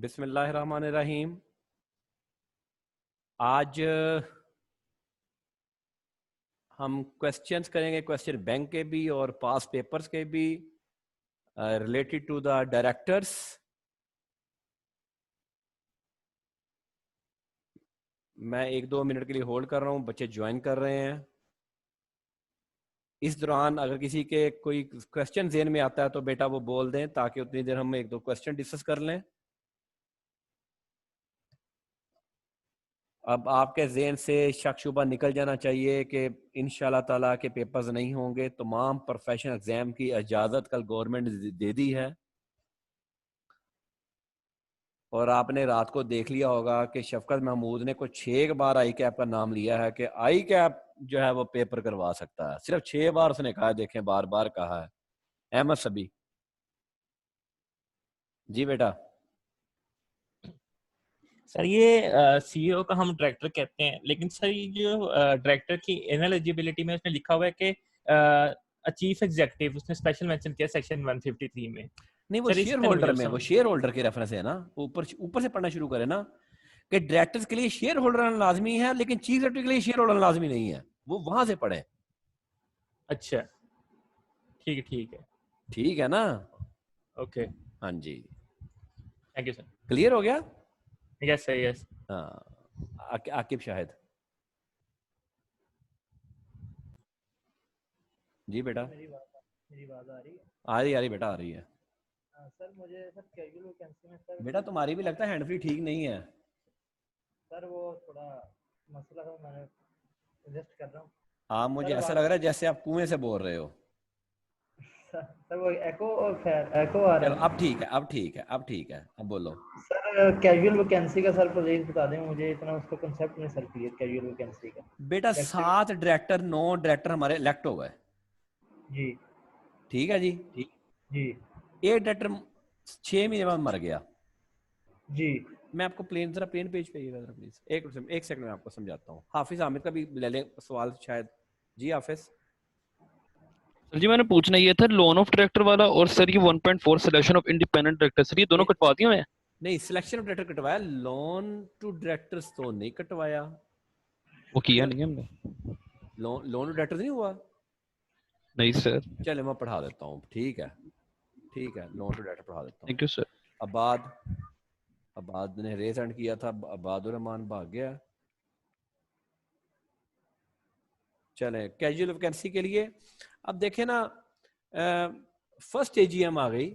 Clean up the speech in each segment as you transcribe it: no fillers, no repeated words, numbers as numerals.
बिस्मिल्लाहिर्रहमानिर्रहीम। आज हम क्वेश्चंस करेंगे, क्वेश्चन बैंक के भी और पास पेपर्स के भी रिलेटेड टू द डायरेक्टर्स। मैं 1-2 मिनट के लिए होल्ड कर रहा हूँ, बच्चे ज्वाइन कर रहे हैं। इस दौरान अगर किसी के कोई क्वेश्चन ज़हन में आता है तो बेटा वो बोल दें, ताकि उतनी देर हम 1-2 क्वेश्चन डिस्कस कर लें। अब आपके ज़हन से शक शुबा निकल जाना चाहिए कि इंशाल्लाह ताला के पेपर्स नहीं होंगे। तमाम प्रोफेशनल एग्जाम की इजाज़त कल गवर्नमेंट दे दी है और आपने रात को देख लिया होगा कि शफकत महमूद ने कुछ 6 बार आई कैप का नाम लिया है कि आई कैप जो है वो पेपर करवा सकता है। सिर्फ 6 बार उसने कहा, देखें बार बार कहा है। अहमद सभी जी बेटा। सर ये सीईओ का हम डायरेक्टर कहते हैं, लेकिन सर ये जो डायरेक्टर की एलिजिबिलिटी में उसने लिखा हुआ है कि चीफ एग्जीक्यूटिव, उसने स्पेशल मेंशन किया सेक्शन 153 में। नहीं, वो शेयर होल्डर में, वो शेयर होल्डर के रेफरेंस है ना। ऊपर ऊपर से पढ़ना शुरू करें ना कि डायरेक्टर्स के लिए शेयर होल्डर लाजमी है, लेकिन चीफ एग्जीक्यूटिव के लिए शेयर होल्डर लाजमी नहीं है। वो वहां से पढ़े। अच्छा ठीक है, ठीक है, ठीक है ना। ओके, हाँ जी, थैंक यू सर। क्लियर हो गया। Yes sir, yes. हाँ, आकिब शाहिद जी बेटा। मेरी बात आ रही है? आ रही बेटा, आ रही है। सर मुझे सर कैजुअल वैकेंसी में सर बेटा तुम्हारी भी लगता है हैंड फ्री ठीक नहीं है। सर वो थोड़ा मसला है, मैंने एडजस्ट कर रहा हूँ। हाँ, मुझे ऐसा लग रहा है जैसे आप कुएं से बोल रहे हो। सर वो एको आ रहा चलो है। अब ठीक है, अब ठीक है, अब ठीक है, अब बोलो। सर कैजुअल वैकेंसी का सर प्लीज बता दें मुझे, इतना उसका कांसेप्ट नहीं सर क्लियर कैजुअल वैकेंसी का। बेटा 7 डायरेक्टर 9 डायरेक्टर हमारे इलेक्ट हो गए। जी ठीक है जी। जी एक डायरेक्टर 6 महीने बाद मर गया जी। मैं आपको जरा प्लेन पेज पे आइएगा जरा प्लीज। एक सेकंड में आपको समझाता हूँ। हाफिज आमिर का भी ले लें सवाल शायद। जी हाफिज। सर जी मैंने पूछना ये था, लोन ऑफ डायरेक्टर वाला और सर ये 1.4 selection of independent director, sir ये दोनों कटवा दिए हैं? नहीं, सिलेक्शन ऑफ डायरेक्टर कटवाया, लोन टू डायरेक्टर्स तो नहीं कटवाया। वो किया नहीं हमने। लोन टू डायरेक्टर्स नहीं हुआ। नहीं सर। चले मैं पढ़ा देता हूँ। ठीक है, ठीक है, लोन टू डायरेक्टर पढ़ा देता हूँ। Thank you sir. अबाद ने रेज एंड किया था, अबादुर रहमान भाग गया। चले कैजुअल वैकेंसी के लिए अब देखें ना, फर्स्ट एजीएम आ गई।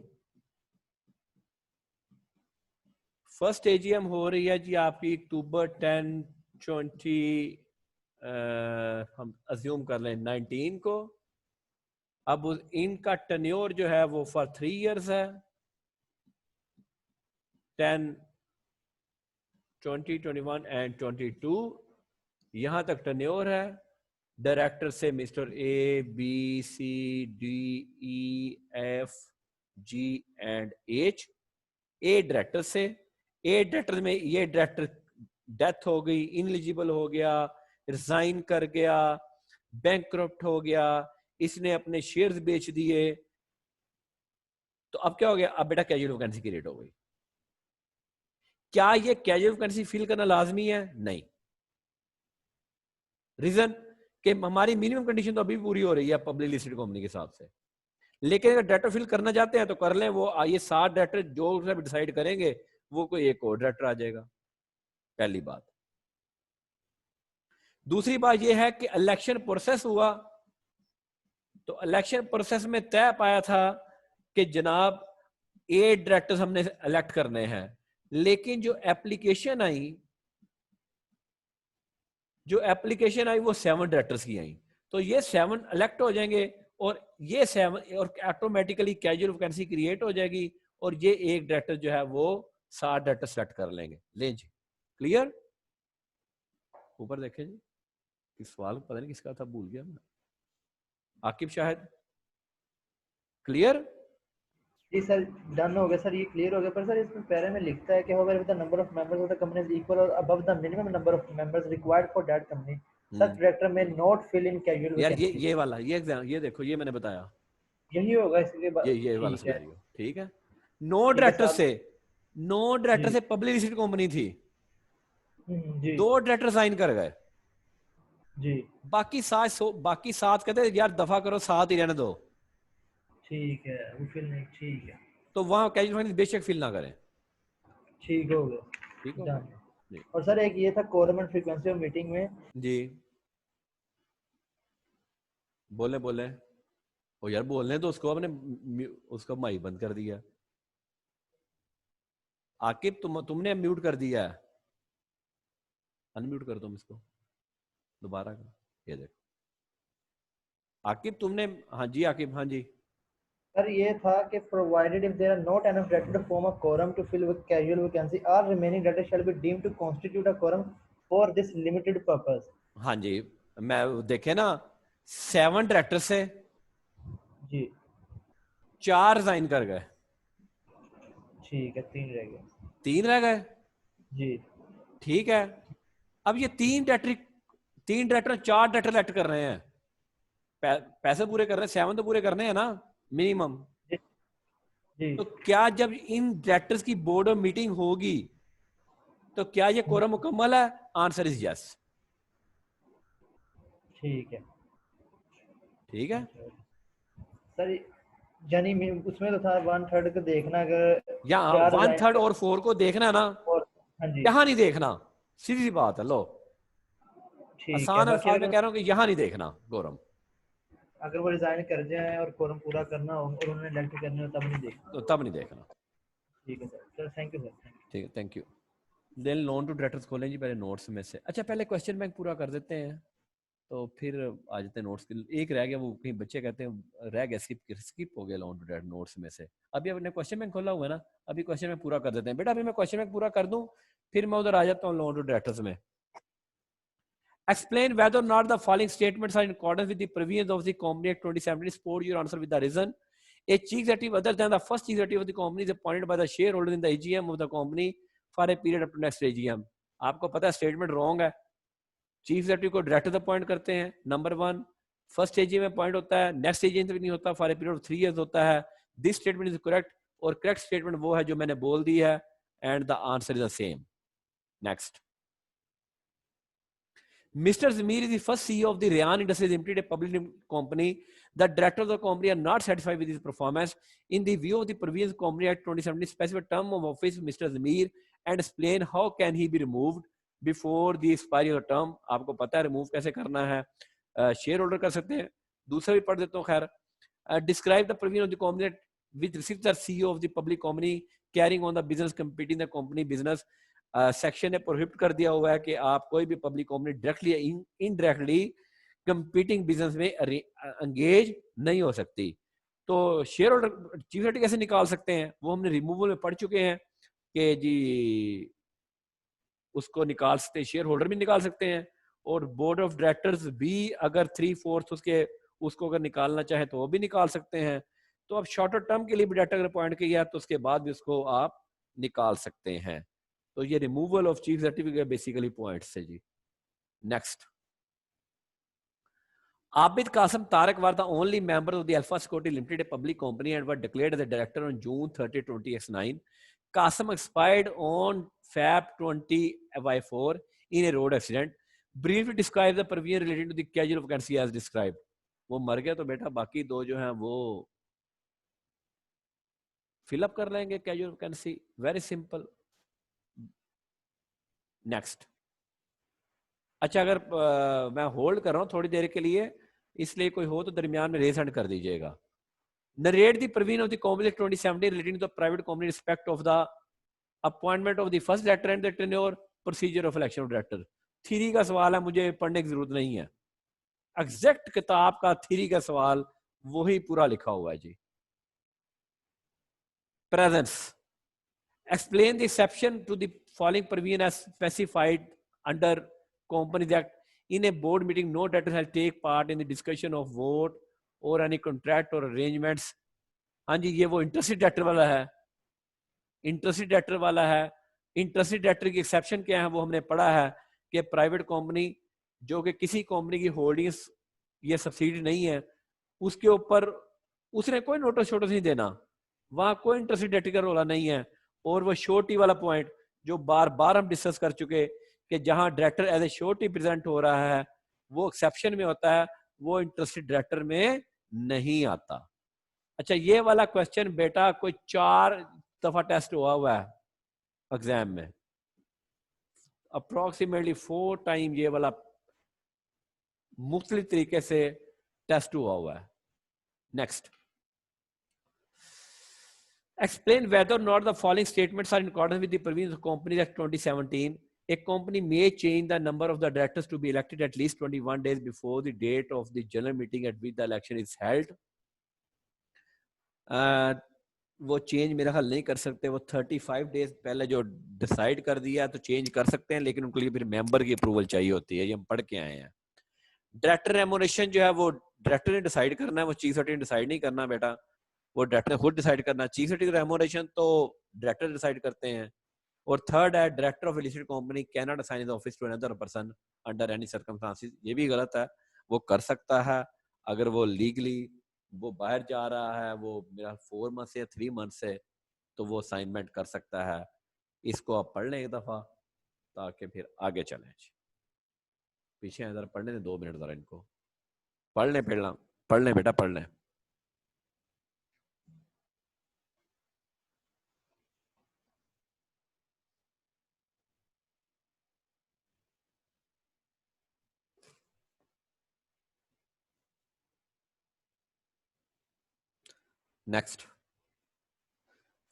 फर्स्ट एजीएम हो रही है जी आपकी अक्टूबर 10, 20 हम अज्यूम कर लें 19 को। अब इनका टन्योर जो है वो फॉर 3 इयर्स है। 10, 20, 21 एंड 22 यहां तक टन्योर है। डायरेक्टर से mister A B C D E F G and H. A director से, ए डायरेक्टर में ये डायरेक्टर डेथ हो गई, इनएलिजिबल हो गया, रिजाइन कर गया, बैंकक्रप्ट हो गया, इसने अपने शेयर्स बेच दिए, तो अब क्या हो गया? अब बेटा कैजुअल वैकेंसी की रेट हो गई। क्या ये कैजुअल वैकेंसी फिल करना लाजमी है? नहीं। रीजन कि हमारी मिनिमम कंडीशन तो अभी पूरी हो रही है पब्लिक लिस्टेड कंपनी के हिसाब से। लेकिन अगर डायरेक्टर फिल करना चाहते हैं तो कर लें। वो ये 7 डायरेक्टर जो डिसाइड करेंगे वो कोई एक और डायरेक्टर आ जाएगा। पहली बात। दूसरी बात यह है कि इलेक्शन प्रोसेस हुआ, तो इलेक्शन प्रोसेस में तय पाया था कि जनाब 8 डायरेक्टर्स हमने इलेक्ट करने हैं, लेकिन जो एप्लीकेशन आई वो 7 डायरेक्टर्स की आई, तो ये 7 इलेक्ट हो जाएंगे और ये 7 और ऑटोमेटिकली कैजुअल वैकेंसी क्रिएट हो जाएगी और ये एक डायरेक्टर जो है वो 7 डायरेक्टर सेलेक्ट कर लेंगे। लें जी, क्लियर? ऊपर देखें जी, इस सवाल पता नहीं किसका था, भूल गया मैं। आकिब शाहिद, क्लियर? जी सर डन हो गया सर, ये क्लियर हो गया। पर सर इसमें पैरे में लिखता है कि however the number of members of the company is equal or above the minimum number of members required for that company, such director may not fill in casual यार वैकेंसी। ये वाला, ये एग्जाम, ये देखो, ये मैंने बताया, यही होगा इसलिए ये वाला ठीक है। सिनेरियो। ठीक है, 9 डायरेक्टर से 9 डायरेक्टर जी। से पब्लिक लिस्टेड कंपनी थी, जी 2 डायरेक्टर साइन कर गए, जी बाकी 7 कहते यार दफा करो, 7 ही रहने दो। ठीक है, वो फिल नहीं, ठीक है, तो वहां कैजुअल फाइनेंस बेशक फिल ना करें। ठीक हो गया, ठीक हो गया डन। जी। और सर एक ये था quorum and frequency of meeting में, जी बोले बोले, ओ यार बोलने तो उसको, आपने उसका माइक बंद कर दिया। आकिब तुमने म्यूट कर दिया है, अनम्यूट कर दो इसको दोबारा कर। ये देखो आकिब तुमने, हाँ जी आकिब, हाँ जी। सर ये था कि provided if there are not enough director to form a quorum to fill with casual vacancy, our remaining director shall be deemed to constitute a quorum for this limited purpose. हाँ जी, मैं देखे ना 7 director से जी 4 resign कर गए, ठीक है, 3 रह गए। 3 रह गए। जी ठीक है, अब ये 3 डायरेक्टर 4 डायरेक्टर इलेक्ट कर रहे हैं, पैसे पूरे कर रहे हैं, 7 तो पूरे करने हैं ना मिनिमम। जी जी तो क्या जब इन डायरेक्टर्स की बोर्ड ऑफ मीटिंग होगी तो क्या ये कोरम मुकम्मल है? Answer is yes. ठीक है ठीक है, सर, यानी उसमें तो था 1/3 को देखना, अगर यहाँ 4 1/3 और 4 को देखना है ना, और हाँ जी यहाँ नहीं देखना, सीधी सी बात है। लो ठीक है। आसान बाकी अल्फाज में अगर कह रहा हूँ कि यहाँ नहीं देखना कोरम, अगर वो रिजाइन कर जाए और कोरम पूरा करना हो और उन्होंने इलेक्ट करने हो तब नहीं देखना। तो तब नहीं देखना। ठीक है sir, sir thank you sir. ठीक है, thank you. Then loan to directors खोलें जी पहले नोट्स में से। अच्छा पहले क्वेश्चन बैंक पूरा कर देते हैं, तो फिर आ जाते हैं नोट्स के। एक रह गया, वो कहीं बच्चे कहते हैं रह गया, स्किप हो गया लोन टू डायरेक्ट नोट्स में से। अभी अपने क्वेश्चन बैंक खोला हुआ है ना, अभी क्वेश्चन बैंक पूरा कर देते हैं बेटा। अभी मैं क्वेश्चन बैंक पूरा कर दूं, फिर मैं उधर आ जाता हूँ लोन टू डायरेक्टर्स में। Explain whether or not the following statements are in accordance with the provisions of the Company Act 2017. Support your answer with the reason. A chief executive other than the first chief executive of the company is appointed by the shareholders in the AGM of the company for a period up to next AGM. आपको पता है statement wrong है। Chief executive को director appoint करते हैं, number 1। First AGM में appoint होता है, नेक्स्ट एजीएम में नहीं होता, for a period of 3 years होता है। दिस स्टेटमेंट इज करेक्ट, और करेक्ट स्टेटमेंट वो है जो मैंने बोल दी है, and the answer is the same. Next, Mr. Zamir is the first CEO of the Rayan Industries Limited, a public company. The directors of the company are not satisfied with his performance. In the view of the Provisions Company Act 2017, specify term of office of Mr. Zamir and explain how can he be removed before the expiry of the term. आपको पता है remove कैसे करना है, share holder कर सकते हैं। दूसरा भी पढ़ देता हूँ। खैर, describe the provision of the company with respect to the CEO of the public company carrying on the business competing the company business. Section ने प्रोहिबिट कर दिया हुआ है कि आप कोई भी पब्लिक कंपनी डायरेक्टली या इनडायरेक्टली कंपीटिंग बिजनेस में एंगेज नहीं हो सकती। तो शेयर होल्डर चीफ एग्जीक्यूटिव कैसे निकाल सकते हैं, वो हमने रिमूवल में पढ़ चुके हैं कि जी उसको निकाल सकते हैं, शेयर होल्डर भी निकाल सकते हैं, और बोर्ड ऑफ डायरेक्टर्स भी अगर 3/4 उसको अगर निकालना चाहे तो वो भी निकाल सकते हैं। तो अब शॉर्टर टर्म के लिए भी डायरेक्टर अपॉइंट किया तो उसके बाद भी उसको आप निकाल सकते हैं। तो ये removal of chief certificate basically points है जी। Next, Abid Qasim Tariq were the only member of the Alpha Security Limited, a public company, and were declared as a director on June 30, 2009. Qasim expired on Feb 20/4 in a road accident. Briefly describe the provision related to the casual vacancy as described. वो मर गया तो बेटा बाकी 2 जो हैं वो fill up कर लेंगे casual vacancy, very simple. Next, अच्छा अगर मैं होल्ड कर रहा हूं थोड़ी देर के लिए, इसलिए कोई हो तो दरमियान में रेज हैंड कर दीजिएगा। Narrate the provision of the common act 2017 relating to the private company respect of the appointment of the first director and the tenure procedure of election of director. Theory का सवाल है, मुझे पढ़ने की जरूरत नहीं है, एग्जैक्ट किताब का थ्योरी का सवाल वही पूरा लिखा हुआ है जी। Presence, explain the exception to the following provision as specified under Companies Act. In a board meeting, no director shall take part in the discussion of vote or any contract or arrangements. हाँ जी, ये वो interested director वाला है, interested director वाला है। Interested director की exception क्या है वो हमने पढ़ा है कि प्राइवेट कंपनी जो कि किसी कंपनी की होल्डिंग्स ये सब्सिडी नहीं है, उसके ऊपर उसने कोई नोटिस छोटो नहीं देना, वहां कोई इंटरेस्टेड डायरेक्टर का रोला नहीं है, और वो श्योरिटी वाला पॉइंट जो बार बार हम डिस्कस कर चुके कि जहां director as a surety present हो रहा है वो एक्सेप्शन में होता है, वो इंटरेस्टेड डायरेक्टर में नहीं आता। अच्छा, ये वाला क्वेश्चन बेटा कोई 4 दफा टेस्ट हुआ है एग्जाम में, अप्रोक्सीमेटली 4 टाइम ये वाला मुख्तलिफ तरीके से टेस्ट हुआ है। Next, explain whether or not the following statements are in accordance with the provisions of Companies Act 2017. A company may change the number of the directors to be elected at least 21 days before the date of the general meeting at which the election is held. वो change मेरा ख्याल नहीं कर सकते, वो 35 days पहले जो decide कर दिया तो चेंज कर सकते हैं, लेकिन उनके लिए फिर मेंबर की अप्रूवल चाहिए होती है, ये हम पढ़ के आए हैं। डायरेक्टर रेमोनेशन जो है वो डायरेक्टर ने डिसाइड करना है, वो चीफ सेक्रेटरी ने डिसाइड नहीं करना बेटा, वो डायरेक्टर ने खुद डिसाइड करना। चीफ सेक्रेटरी रेमोनेशन तो डायरेक्टर डिसाइड करते हैं। और थर्ड है, director of listed company can not assign the office to another person under any circumstances. ये भी गलत है, वो कर सकता है अगर वो लीगली वो बाहर जा रहा है, वो मेरा 4 मंथ से 3 मंथ से, तो वो असाइनमेंट कर सकता है। इसको आप पढ़ लें एक दफा ताकि फिर आगे चलें। पीछे अंदर पढ़ने दें 2 मिनट जरा, इनको पढ़ लें, पढ़ लें बेटा, पढ़ लें। Next,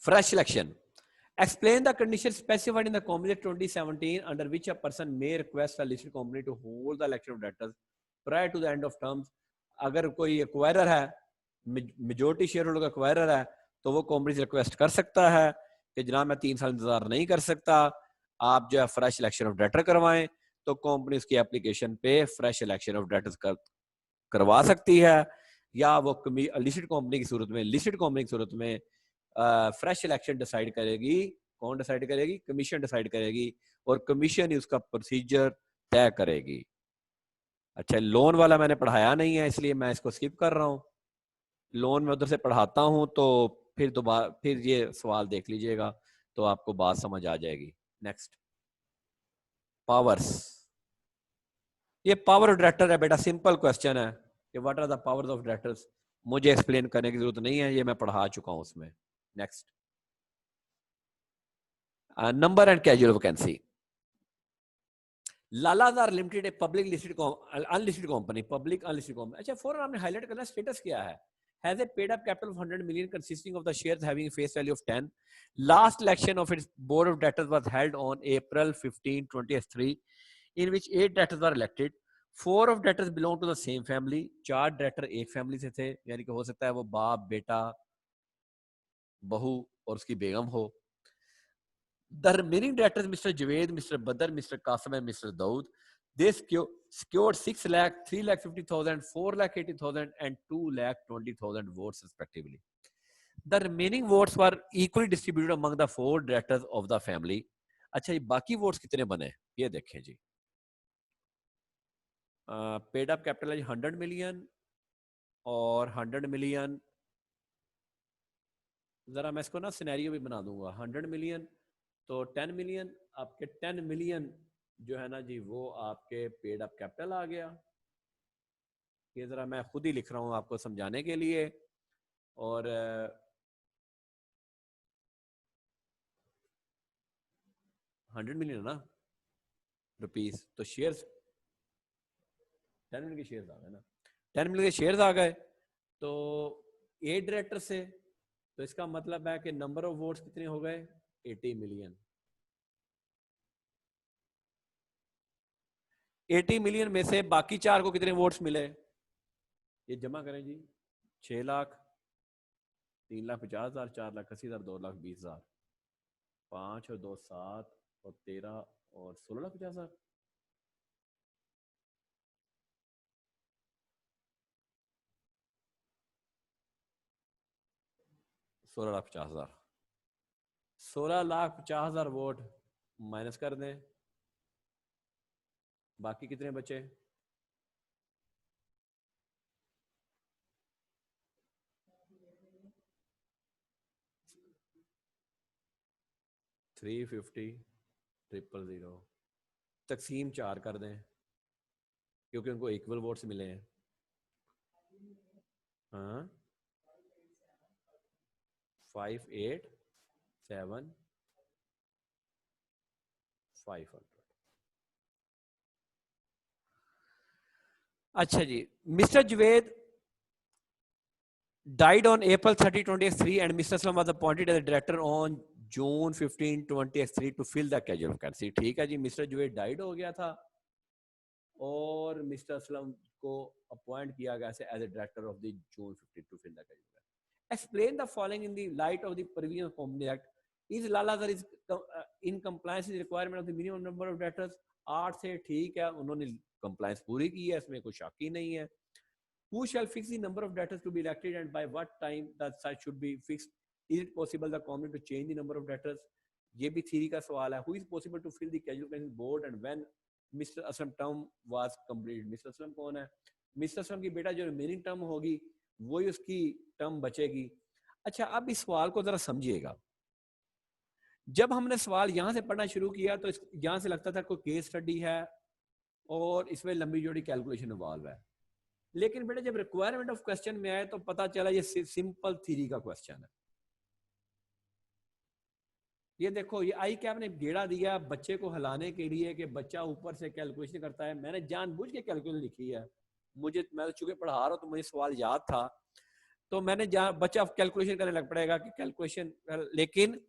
fresh election. Explain the conditions specified in the Companies Act 2017 under which a person may request a listed company to hold the election of directors prior to the end of terms. अगर कोई acquirer है, majority share holder का acquirer है, तो वो company से request कर सकता है कि जनाब मैं 3 साल इंतजार नहीं कर सकता, आप जो है फ्रेश इलेक्शन ऑफ डायरेक्टर करवाएं। तो कंपनी उसकी एप्लीकेशन पे फ्रेश इलेक्शन ऑफ डायरेक्टर्स करवा सकती है, या वो लिस्टेड कंपनी की सूरत में फ्रेश इलेक्शन डिसाइड करेगी। कौन डिसाइड करेगी? कमीशन डिसाइड करेगी, और कमीशन ही उसका प्रोसीजर तय करेगी। अच्छा, लोन वाला मैंने पढ़ाया नहीं है, इसलिए मैं इसको स्किप कर रहा हूं। लोन में उधर से पढ़ाता हूं तो फिर दोबारा फिर ये सवाल देख लीजिएगा तो आपको बात समझ आ जाएगी। Next, powers. ये पावर ऑफ डायरेक्टर है बेटा, सिंपल क्वेश्चन है कि what are the powers of directors. मुझे एक्सप्लेन करने की जरूरत नहीं है, ये मैं पढ़ा चुका हूं उसमें। Next, number and casual vacancy. Lalazar limited, public listed unlisted company, public unlisted company. अच्छा, फॉरन आपने हाईलाइट करना, स्टेटस क्या है? Has a paid up capital of 100 million consisting of the shares having a face value of 10. Last election of its board of directors was held on April 15, 2023, in which 8 directors were elected. 4 of directors belong to the same family. 4 director एक family से थे, यानी कि हो सकता है वो बाप, बेटा, बहू और उसकी बेगम हो। The remaining directors, Mr. Javed, Mr. Badr, Mr. Qasim, and Mr. Daud, they secured 6 lakh, 3 lakh 50,000, 4 lakh 80,000, and 2 lakh 20,000 votes respectively. The remaining votes were equally distributed among the 4 directors of the family. अच्छा, ये बाकी votes कितने बने ये देखें जी। Paid up capital है 100 million और 100 million, जरा मैं इसको ना सिनेरियो भी बना दूंगा। 100 मिलियन तो 10 मिलियन, आपके 10 मिलियन जो है ना जी वो आपके पेड अप कैपिटल आ गया। ये जरा मैं खुद ही लिख रहा हूं आपको समझाने के लिए। और 100 मिलियन ना रुपीस, तो शेयर्स 10 मिलियन के शेयर्स आ गए ना, 10 मिलियन के शेयर्स आ गए तो 8 डायरेक्टर से, तो इसका मतलब है कि नंबर ऑफ वोट्स कितने हो गए? 80 मिलियन। 80 मिलियन में से बाकी 4 को कितने वोट्स मिले? ये जमा करें जी। 6 लाख, 3 लाख 50,000, 4 लाख 80,000, 2 लाख 20,000, 5 और 2 7 और 13 और 16 लाख 50,000। सोलह लाख 50,000 वोट माइनस कर दें, बाकी कितने बचे? 350 000 तकसीम 4 कर दें क्योंकि उनको इक्वल वोट्स मिले हैं। हाँ 587 500। अच्छा जी, mister Juved died on April 30, 2023 and Mr. Aslam was appointed as a director on June 15, 2023 to fill the casual vacancy। ठीक है जी, मिस्टर जुवेद डाइड हो गया था और मिस्टर असलम को अपॉइंट किया गया as a director of the June 15 to fill the casual। Explain the following in the light of the provisions of Company Act। Is Lala is in compliance with the requirement of the minimum number of directors? 8 से ठीक है, उन्होंने compliance पूरी की है, इसमें कोई शक ही नहीं है। Who shall fix the number of directors to be elected and by what time that such should be fixed? Is it possible the company to change the number of directors? ये भी थ्योरी का सवाल है। Who is possible to fill the casual vacancy board and when Mr. Aslam term was completed? Mr. Aslam कौन है? Mr. Aslam की बेटा जो रिमेनिंग टर्म होगी वही उसकी टर्म बचेगी। अच्छा, अब इस सवाल को जरा समझिएगा। जब हमने सवाल यहाँ से पढ़ना शुरू किया तो यहाँ से लगता था कोई केस स्टडी है और इसमें लंबी जोड़ी कैलकुलेशन इन्वॉल्व है, लेकिन बेटा जब रिक्वायरमेंट ऑफ क्वेश्चन में आए तो पता चला ये सिंपल थ्योरी का क्वेश्चन है। ये देखो, ये आई कैप ने गेड़ा दिया बच्चे को हिलाने के लिए कि बच्चा ऊपर से कैलकुलेशन करता है। मैंने जानबूझ के कैलकुलेशन लिखी है, मैं चूंकि पढ़ा रहा हूं तो मुझे सवाल याद था तो मैंने बच्चा कैलकुलेशन करने लग पड़ेगा कि कैलकुलेशन, लेकिन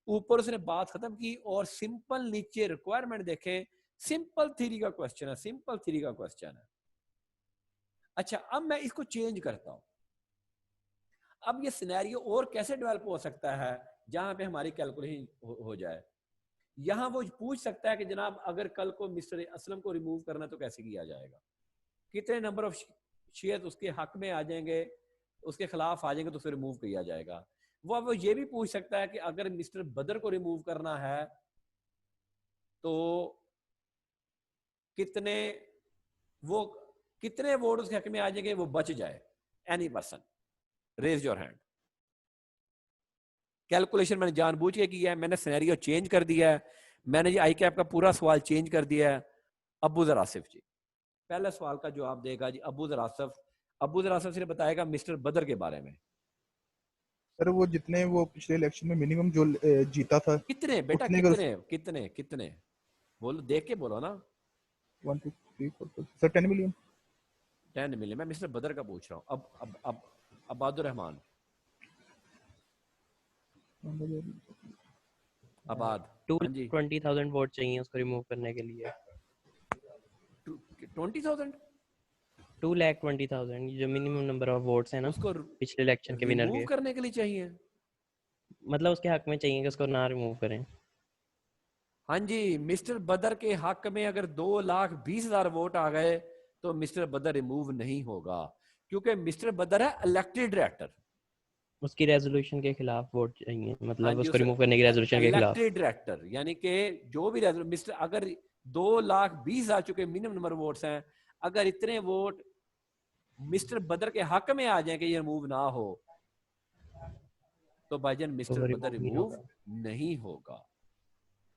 ऊपर उसने बात खत्म की और सिंपल नीचे रिक्वायरमेंट देखे, सिंपल थ्योरी का क्वेश्चन है, सिंपल थ्योरी का क्वेश्चन है। अच्छा, अब मैं इसको चेंज करता हूं। अब ये सिनेरियो और कैसे डेवलप हो सकता है जहां पे हमारी कैलकुलेशन हो जाए। यहां वो पूछ सकता है कि जनाब अगर कल को मिस्टर असलम को रिमूव करना तो कैसे किया जाएगा, कितने नंबर ऑफ शेयर उसके हक में आ जाएंगे, उसके खिलाफ आ जाएंगे तो उसे रिमूव किया जाएगा। वो ये भी पूछ सकता है कि अगर मिस्टर बदर को रिमूव करना है तो कितने वोट उसके हक में आ जाएंगे, वो बच जाए। Any person raise your hand. Calculation मैंने जानबूझ के किया है, मैंने सिनेरियो चेंज कर दिया है, मैंने जी आई कैप का पूरा सवाल चेंज कर दिया है। अबूजर आसिफ जी पहले सवाल का जवाब देगा जी। अबूजर आसिफ सिर्फ बताएगा मिस्टर बदर के बारे में। सर वो जितने वो पिछले इलेक्शन में मिनिमम जो जीता था, कितने बेटा, कितने बोलो, देख के बोलो ना। 1 2 3 4 सर 10 मिलियन। 10 मिलियन। मैं मिस्टर बदर का पूछ रहा हूँ। अब अबादुर रहमान आबाद 20,000 वोट चाहिए उसको रिमूव करने के लिए। 20,000 2,20,000 जो मिनिमम नंबर ऑफ वोट्स है ना उसको पिछले इलेक्शन के विनर रिमूव के, करने के लिए चाहिए। मतलब उसके हक में चाहिए कि उसको ना रिमूव करें। हाँ जी, मिस्टर बदर के हक में अगर 2,20,000 वोट आ गए तो मिस्टर बदर रिमूव नहीं होगा, क्योंकि मिस्टर बदर है इलेक्टेड डायरेक्टर। उसकी रेजोल्यूशन के खिलाफ वोट चाहिए, मतलब हाँ जी, उसको रिमूव करने की रेजोल्यूशन के खिलाफ। इलेक्टेड डायरेक्टर यानी कि जो भी मिस्टर अगर 2,20,000 चुके मिनिमम नंबर वोट्स हैं, अगर इतने वोट मिस्टर बदर के हक में आ जाए कि ये रिमूव ना हो तो भाईजान मिस्टर बदर रिमूव नहीं होगा।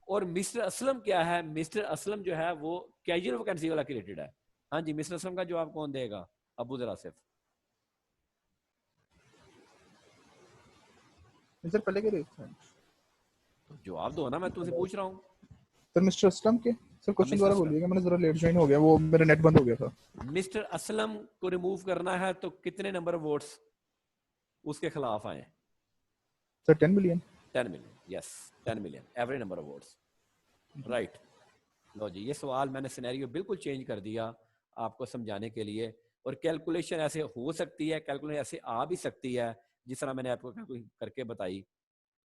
और मिस्टर असलम क्या है, मिस्टर असलम जो है वो कैजुअल वैकेंसी वाला क्रिएटेड है। हाँ जी, मिस्टर असलम का जवाब कौन देगा? अबूजर आसिफ। सर पहले के जवाब दो ना, मैं तुमसे पूछ रहा हूँ। सर मिस्टर असलम के सर क्वेश्चन दोबारा बोलिएगा, मैंने जरा लेट ज्वाइन हो गया, वो मेरा नेट बंद हो गया था। मिस्टर असलम को रिमूव करना है तो कितने नंबर ऑफ वोट्स उसके खिलाफ आए? Sir 10 million. 10 million, yes 10 million average number of votes, right. लो जी, ये सवाल मैंने सिनेरियो बिल्कुल चेंज कर दिया आपको समझाने के लिए। और कैलकुलेशन ऐसे हो सकती है, कैलकुलेशन ऐसे आ भी सकती है जिस तरह मैंने आपको करके बताई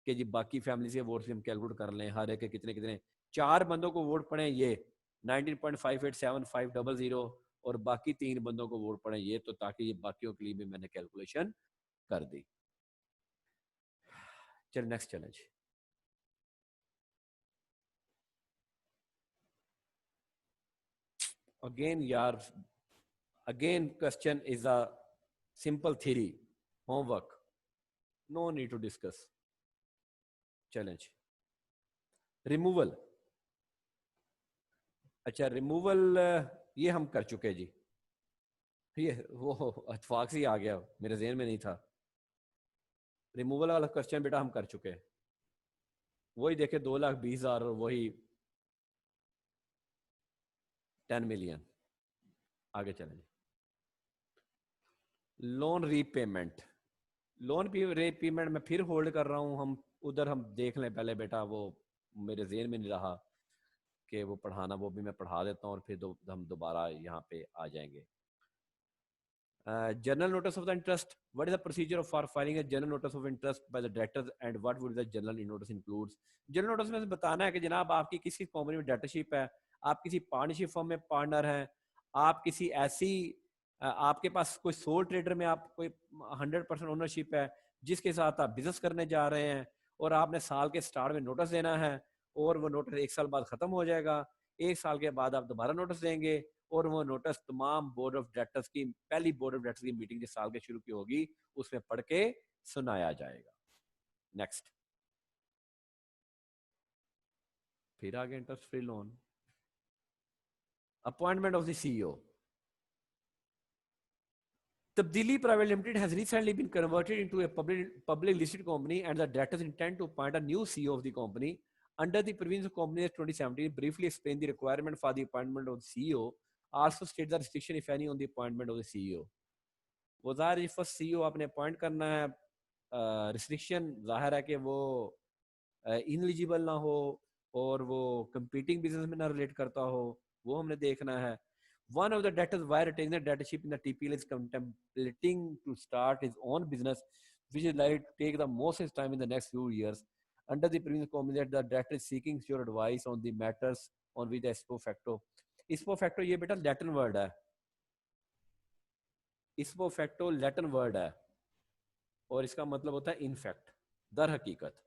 कि जी बाकी फैमिली से वोट्स हम कैलकुलेट कर लें, हर एक के कितने कितने, 4 बंदों को वोट पड़े ये 19.587500 और बाकी 3 बंदों को वोट पड़े ये, तो ताकि ये बाकियों के लिए भी मैंने कैलकुलेशन कर दी। चल next challenge. Again question is a simple theory, homework, no need to discuss. Challenge. Removal, अच्छा रिमूवल ये हम कर चुके जी, ये वो इत्तेफाक से ही आ गया, मेरे ज़हन में नहीं था। रिमूवल वाला क्वेश्चन बेटा हम कर चुके हैं, वही देखे 2,20,000 और वही 10 मिलियन। आगे चलें। लोन रीपेमेंट, लोन रीपेमेंट मैं फिर होल्ड कर रहा हूँ, हम उधर हम देख लें पहले बेटा, वो मेरे ज़हन में नहीं रहा कि वो पढ़ाना, वो भी मैं पढ़ा देता हूँ और फिर हम दोबारा यहाँ पे आ जाएंगे। General notice of the interest. What is the procedure for filing a general notice of interest by the directors and what would the general notice includes? General notice में बताना है कि जनाब आपकी किसी कंपनी में डायरेक्टरशिप है, आप किसी पार्टनरशिप फर्म में पार्टनर हैं, आप किसी ऐसी आपके पास कोई सोल ट्रेडर में आप कोई 100% ओनरशिप है जिसके साथ आप बिजनेस करने जा रहे हैं और आपने साल के स्टार्ट में नोटिस देना है और वो नोटिस 1 साल बाद खत्म हो जाएगा, 1 साल के बाद आप दोबारा नोटिस देंगे और वो नोटिस तमाम बोर्ड ऑफ डायरेक्टर्स की पहली बोर्ड ऑफ डायरेक्टर्स की मीटिंग जिस साल के शुरू की होगी उसमें पढ़ के सुनाया जाएगा। नेक्स्ट, फिर आगे interest free loan. Appointment of the CEO. Tabdili Private Limited has recently been converted into a public listed company and the directors intend to appoint a new CEO of the company. Under the provisions of Companies Act 2017, briefly explain the requirement for the appointment of the CEO. Also state the restriction, if any, on the appointment of the CEO. वो ज़ाहिर first CEO आपने appoint करना है, restriction ज़ाहिर है कि वो ineligible ना हो और वो कंपीटिंग बिजनेस में ना रिलेट करता हो, वो हमने देखना है। One of the debtors while retaining the debtorship in the TPL is contemplating to start his own business, which is likely to take the most time in the next few years. Under the previous comment, the debtor is seeking your advice on the matters on which the ipso facto. Ipso facto ये बेटा Latin word है, ipso facto Latin word है और इसका मतलब होता है इन fact, दर हकीकत,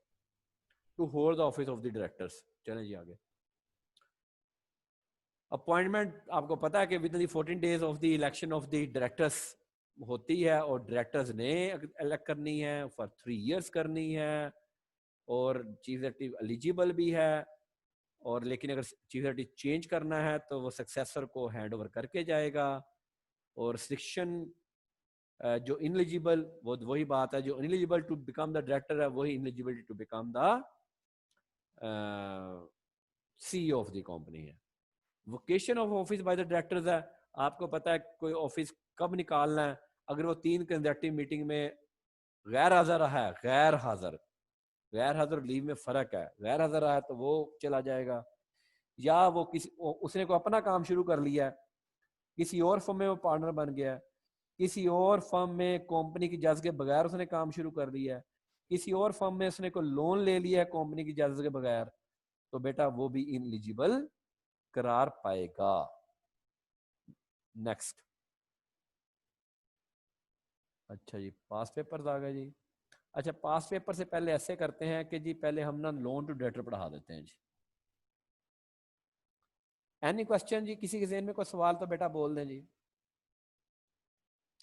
to hold the office of the directors. चलें जी आगे। अपॉइंटमेंट आपको पता है कि within 14 days of the election of the directors होती है और डायरेक्टर्स ने इलेक्ट करनी है फॉर 3 इयर्स करनी है और चीफ एग्जीक्यूटिव एलिजिबल भी है और लेकिन अगर चीफ एग्जीक्यूटिव चेंज करना है तो वो सक्सेसर को हैंड ओवर करके जाएगा और रिस्ट्रिक्शन जो इनएलिजिबल, वो वही बात है, जो ineligible to become the director है वही ineligible to become the CEO of the company है। Vacation of office by the directors है, आपको पता है कोई ऑफिस कब निकालना है, अगर वो 3 कंसेक्यूटिव मीटिंग में गैर हाजिर रहा है, गैर हाजिर लीव में फर्क है, गैर हाजिर रहा है तो वो चला जाएगा, या वो किसी उसने को अपना काम शुरू कर लिया है, किसी और फर्म में वो पार्टनर बन गया है, किसी और फर्म में कंपनी की इजाजत के बगैर उसने काम शुरू कर लिया है, किसी और फर्म में उसने कोई लोन ले लिया है कंपनी की इजाजत के बगैर, तो बेटा वो भी इनएलिजिबल करार पाएगा। नेक्स्ट, अच्छा जी पास पेपर्स आ गए जी। अच्छा पास पेपर से पहले ऐसे करते हैं कि जी पहले हम ना लोन टू डेटर पढ़ा देते हैं जी। एनी क्वेश्चन जी, किसी के ज़हन में कोई सवाल तो बेटा बोल दें जी।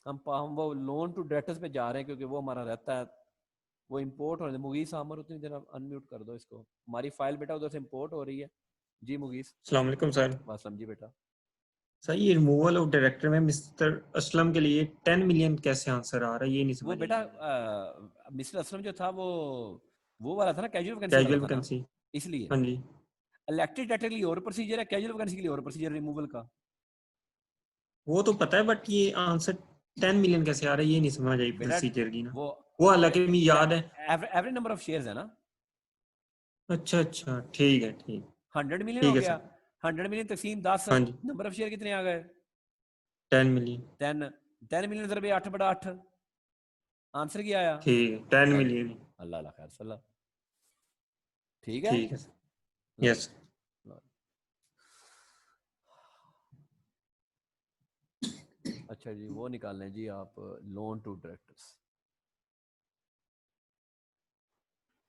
हम वो लोन टू डेटर्स पे जा रहे हैं क्योंकि वो हमारा रहता है, वो इंपोर्ट हो रहे हैं। मुगीस आमर उतनी देर अनम्यूट कर दो इसको, हमारी फाइल बेटा उधर से इंपोर्ट हो रही है जी। मुगीस अस्सलाम वालेकुम सर। वासलम जी बेटा। सर ये रिमूवल ऑफ डायरेक्टर में मिस्टर असलम के लिए 10 मिलियन कैसे आंसर आ रहा है, ये नहीं वो समझ बेटा आई। मिस्टर असलम जो था वो वाला था ना, कैजुअल वैकेंसी वाला कैजुअल था ना, वैकेंसी। इसलिए हाँ जी। इलेक्टेड डायरेक्टर के लिए और प्रोसीजर है, कैजुअल वैकेंसी के लिए और प्रोसीजर रिमूवल का। वो तो पता है बट ये आंसर 10 मिलियन कैसे आ रहा है, ये नहीं समझ आई बेटा प्रोसीजर की ना। वो हालांकि मुझे याद है। एवरेज नंबर ऑफ शेयर्स है ना। अच्छा अच्छा ठीक है, ठीक 100 मिलियन हो ठीक है गया, सर। 100 मिलियन तकसीम 10, हाँ जी नंबर ऑफ शेयर कितने आ गए? 10 मिलियन। 10, 10 मिलियन ज़रबे 8/8, आंसर क्या आया? ठीक है 10 चलो मिलियन। अल्लाह अल्लाह खैर सल्ला, ठीक है। ठीक है सर। लो यस। लो। अच्छा जी वो निकाल लें जी आप, लोन टू डायरेक्टर्स,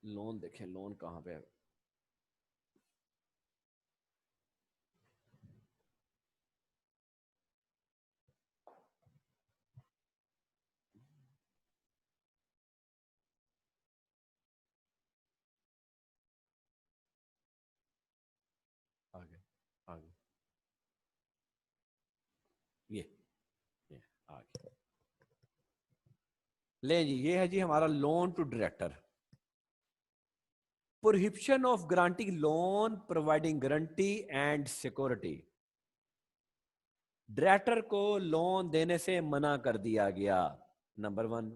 लोन देखें, लोन कहाँ पे है? आगे ले जी, ये है जी हमारा loan to director. Prohibition of granting loan providing guarantee and security. Director को लोन देने से मना कर दिया गया। नंबर 1,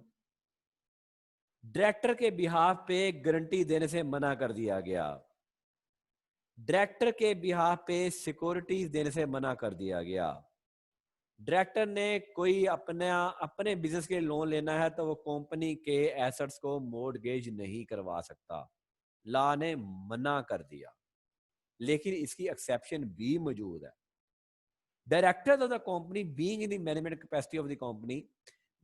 डायरेक्टर के बिहाफ पे गारंटी देने से मना कर दिया गया। डायरेक्टर के बिहाफ पे सिक्योरिटीज देने से मना कर दिया गया। डायरेक्टर ने कोई अपने बिजनेस के लोन लेना है तो वो कंपनी के एसेट्स को मॉर्गेज नहीं करवा सकता। लॉ ने मना कर दिया, लेकिन इसकी एक्सेप्शन भी मौजूद है। Directors of the company being in the management capacity of the company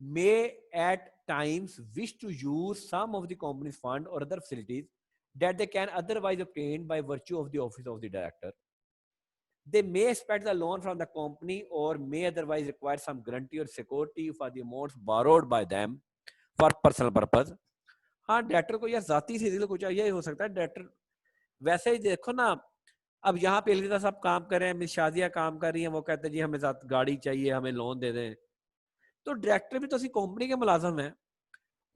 may at times wish to use some of the company's fund or other facilities that they can otherwise obtain by virtue of the office of the director. They may expect the loan from the company or may otherwise require some guarantee or security for the amounts borrowed by them for personal purpose. हाँ, director को या जाती से कुछ चाहिए हो सकता है। डायरेक्टर वैसे ही देखो ना, अब यहाँ पे एलिजा साहब काम कर रहे हैं, मिस शादिया काम कर रही हैं, वो कहते हैं जी हमें गाड़ी चाहिए, हमें लोन दे दें। तो डायरेक्टर भी तो असी कंपनी के मुलाजम है।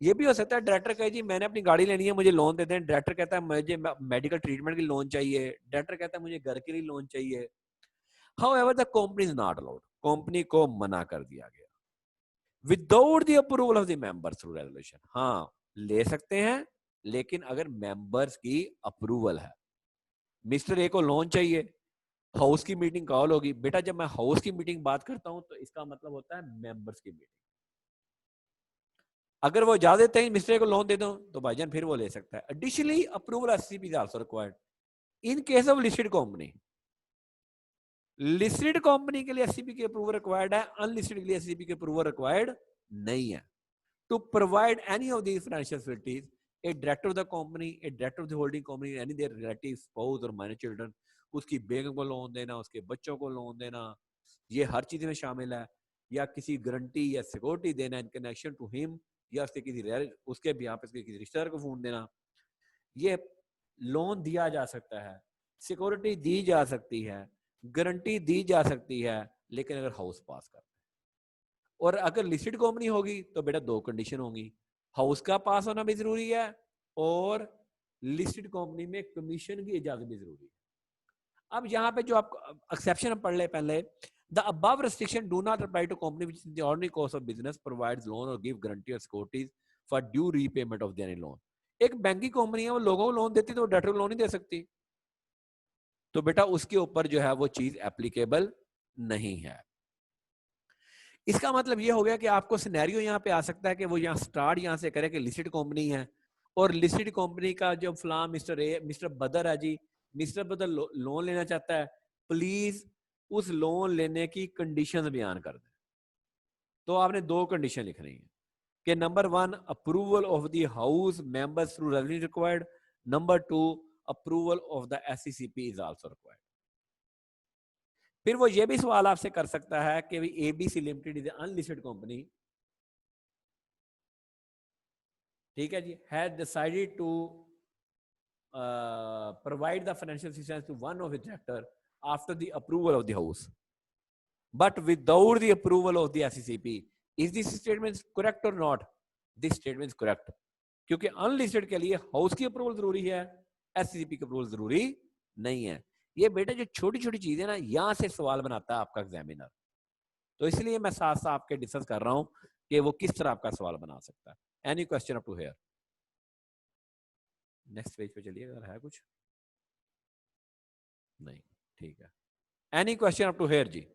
ये भी हो सकता है डायरेक्टर कहे जी मैंने अपनी गाड़ी लेनी है, मुझे लोन दे दें। डायरेक्टर कहता है मुझे मेडिकल ट्रीटमेंट की लोन चाहिए। डायरेक्टर कहता है मुझे घर के लिए लोन चाहिए। However the company is not allowed, company को मना कर दिया गया। Without the approval of the members through resolution. हाँ, ले सकते हैं, लेकिन अगर मेंबर्स की अप्रूवल है। मिस्टर ए को लोन चाहिए, हाउस की मीटिंग कॉल होगी। बेटा जब मैं हाउस की मीटिंग बात करता हूं तो इसका मतलब होता है मेंबर्स की मीटिंग। अगर वो जा देते हैं मिस्टर को लोन दे दो तो भाईजान फिर वो ले सकता है। Additionally approval SCP is also required in case of listed company. Listed company के लिए एससीपी की अप्रूवल रिक्वायर्ड है, अनलिस्टेड के लिए एससीपी की अप्रूवल रिक्वायर्ड नहीं है। To provide any of these financial facilities, a director of the company, a director of the holding company, any their relative, spouse or minor children, उसकी बेगम को loan देना, उसके बच्चों को लोन देना, ये हर चीज में शामिल है। या किसी गारंटी या सिक्योरिटी देना इन कनेक्शन टू हिम, या उसके भी यहाँ पे किसी रिश्तेदार को फोन देना, ये लोन दिया जा सकता है, सिक्योरिटी दी जा सकती है, गारंटी दी जा सकती है, लेकिन अगर हाउस पास करता है। और अगर लिस्टेड कंपनी होगी तो बेटा 2 कंडीशन होंगी, हाउस का पास होना भी जरूरी है और लिस्टेड कंपनी में कमीशन की इजाजत भी जरूरी है। अब यहाँ पे जो आप एक्सेप्शन पढ़ ले पहले, the above restriction do not apply to company which in the ordinary course of business provides loan और गिव गारंटी और securities for due repayment of their loan. एक बैंकिंग कंपनी है, वो लोगों को लोन देती तो डायरेक्टर को लोन नहीं दे सकती, तो बेटा उसके ऊपर जो है वो चीज एप्लीकेबल नहीं है। इसका मतलब ये हो गया कि आपको सिनेरियो यहाँ पे आ सकता है कि वो यहाँ स्टार्ट यहाँ से करे कि लिस्टेड कंपनी है और लिस्टेड कंपनी का जो फलां मिस्टर बदर है जी, मिस्टर बदर लोन लेना चाहता है, प्लीज उस लोन लेने की कंडीशंस बयान कर दें। तो आपने 2 कंडीशन लिखनी है कि number 1 approval of the house members through resolution required, number 2 approval of the SCCP is also required. फिर वो ये भी सवाल आपसे कर सकता है कि ABC limited is unlisted company, ठीक है जी, has decided to provide the financial assistance to one of the director after the approval of the house but without the approval of the SCCP. Is this statement correct or not? This statement is correct, क्योंकि unlisted के लिए house की approval जरूरी है, SCCP की approval जरूरी नहीं है। ये बेटा जो छोटी छोटी चीजें ना, यहां से सवाल बनाता है आपका एग्जामिनर, तो इसलिए मैं साथ साथ आपके डिस्कस कर रहा हूं कि वो किस तरह आपका सवाल बना सकता है। Any question up to here? Next page पे चलिए, अगर है कुछ नहीं, ठीक है। Any question up to here जी?